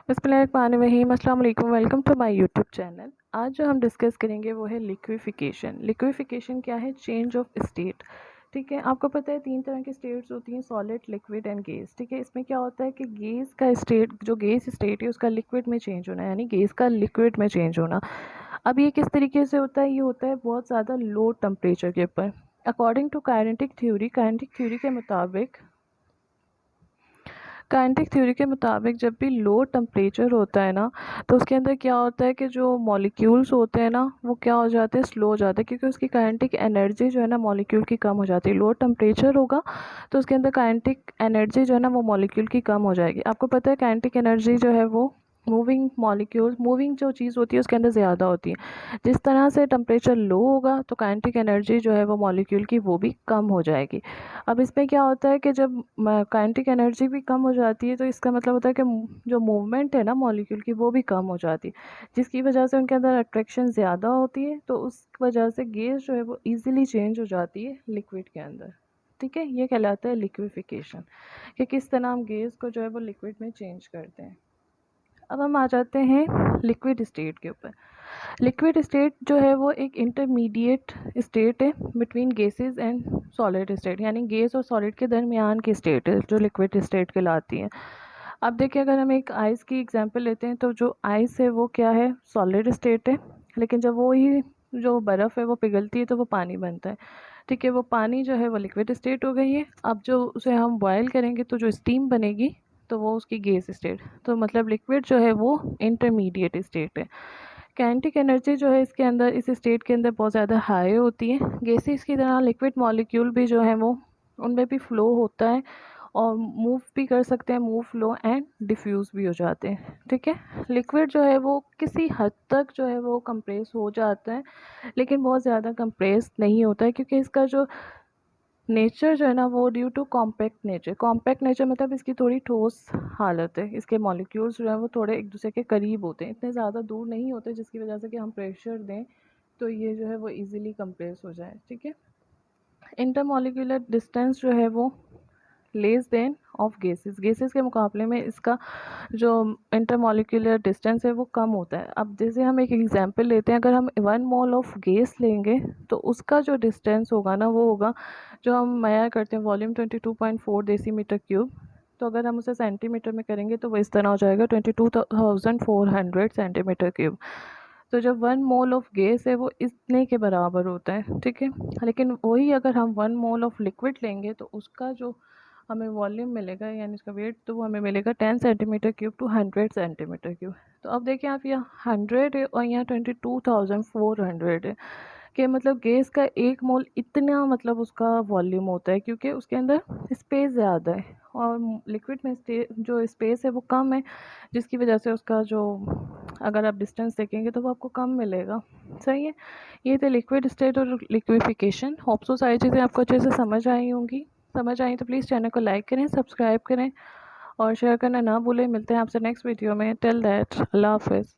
बिस्मिल्लाहिर्रहमानिर्रहीम, अस्सलाम वालेकुम। Welcome to my YouTube channel. आज जो हम डिस्कस करेंगे वो है लिक्विफिकेशन। लिक्विफिकेशन क्या है? Change of state. ठीक है, आपको पता है 3 तरह की स्टेट्स होती हैं, सॉलिड, लिक्विड एंड गैस। ठीक है, इसमें क्या होता है कि गैस का स्टेट, जो गैस स्टेट है उसका लिक्विड में चेंज होना, यानी गैस का लिक्विड में चेंज होना। अब ये किस तरीके से होता है? ये होता है बहुत ज़्यादा लो टेम्परेचर के ऊपर। अकॉर्डिंग टू काइनेटिक थ्योरी के मुताबिक जब भी लो टेम्परेचर होता है ना, तो उसके अंदर क्या होता है कि जो मॉलिक्यूल्स होते हैं ना, वो क्या हो जाते हैं? स्लो हो जाते हैं, क्योंकि उसकी काइनेटिक एनर्जी जो है ना मॉलिक्यूल की कम हो जाती है। लो टेम्परेचर होगा तो उसके अंदर काइनेटिक एनर्जी जो है ना वो मॉलिक्यूल की कम हो जाएगी। आपको पता है काइनेटिक एनर्जी जो है वो मूविंग जो चीज़ होती है उसके अंदर ज़्यादा होती है। जिस तरह से टेम्परेचर लो होगा तो काइनेटिक एनर्जी जो है वो मॉलिक्यूल की वो भी कम हो जाएगी। अब इसमें क्या होता है कि जब काइनेटिक एनर्जी भी कम हो जाती है तो इसका मतलब होता है कि जो मूवमेंट है ना मॉलिक्यूल की वो भी कम हो जाती है, जिसकी वजह से उनके अंदर अट्रैक्शन ज़्यादा होती है। तो उस वजह से गैस जो है वो ईज़िली चेंज हो जाती है लिक्विड के अंदर। ठीक है, ये कहलाता है लिक्विफिकेशन, कि किस तरह हम गैस को जो है वो लिक्विड में चेंज करते हैं। अब हम आ जाते हैं लिक्विड स्टेट के ऊपर। लिक्विड स्टेट जो है वो एक इंटरमीडिएट स्टेट है between gases and solid state, यानी गैस और सॉलिड के दरमियान की स्टेट है जो लिक्विड स्टेट कहलाती है। अब देखिए, अगर हम एक आइस की एग्जांपल लेते हैं तो जो आइस है वो क्या है? सॉलिड स्टेट है। लेकिन जब वो ही जो बर्फ़ है वो पिघलती है तो वो पानी बनता है। ठीक है, वो पानी जो है वो लिक्विड स्टेट हो गई है। अब जो उसे हम बॉयल करेंगे तो जो स्टीम बनेगी तो वो उसकी गैस स्टेट, तो मतलब लिक्विड जो है वो इंटरमीडिएट स्टेट है। काइनेटिक एनर्जी जो है इसके अंदर, इस स्टेट के अंदर बहुत ज़्यादा हाई होती है। गैसेस की तरह लिक्विड मॉलिक्यूल भी जो है वो उनमें भी फ्लो होता है और मूव भी कर सकते हैं, मूव, फ्लो एंड डिफ्यूज़ भी हो जाते हैं। ठीक है, लिक्विड जो है वो किसी हद तक जो है वो कंप्रेस हो जाता है, लेकिन बहुत ज़्यादा कंप्रेस नहीं होता है, क्योंकि इसका जो नेचर जो है ना वो ड्यू टू कॉम्पैक्ट नेचर मतलब इसकी थोड़ी ठोस हालत है। इसके मॉलिक्यूल्स जो है वो थोड़े एक दूसरे के करीब होते हैं, इतने ज़्यादा दूर नहीं होते, जिसकी वजह से कि हम प्रेशर दें तो ये जो है वो इजीली कंप्रेस हो जाए। ठीक है, इंटरमॉलिक्यूलर डिस्टेंस जो है वो लेस देन ऑफ गैसेस के मुकाबले में इसका जो इंटरमॉलिक्यूलर डिस्टेंस है वो कम होता है। अब जैसे हम एक एग्जांपल लेते हैं, अगर हम 1 मोल ऑफ गैस लेंगे तो उसका जो डिस्टेंस होगा ना वो होगा, जो हम मेजर करते हैं वॉल्यूम 22.4 डेसीमीटर क्यूब, तो अगर हम उसे सेंटीमीटर में करेंगे तो वो इस तरह हो जाएगा 22,400 सेंटीमीटर क्यूब। तो जब 1 मोल ऑफ गैस है वो इतने के बराबर होता है। ठीक है, लेकिन वही अगर हम 1 मोल ऑफ लिक्विड लेंगे तो उसका जो हमें वॉल्यूम मिलेगा, यानी इसका वेट, तो वो हमें मिलेगा 10 centimetre cube two 100 centimetre cube. तो अब देखिए आप, यहाँ 100 है और यहाँ 22,400 है, कि मतलब गैस का 1 मोल इतना मतलब उसका वॉल्यूम होता है, क्योंकि उसके अंदर स्पेस ज़्यादा है और लिक्विड में जो स्पेस है वो कम है, जिसकी वजह से उसका जो, अगर आप डिस्टेंस देखेंगे तो वो आपको कम मिलेगा। सही है, ये थे लिक्विड स्टेट और लिक्विफिकेशन। होप सो सारी चीज़ें आपको अच्छे से समझ आई होंगी। समझ आई तो प्लीज़ चैनल को लाइक करें, सब्सक्राइब करें और शेयर करना ना भूलें। मिलते हैं आपसे नेक्स्ट वीडियो में। टिल दैट, अल्लाह हाफ़िज़।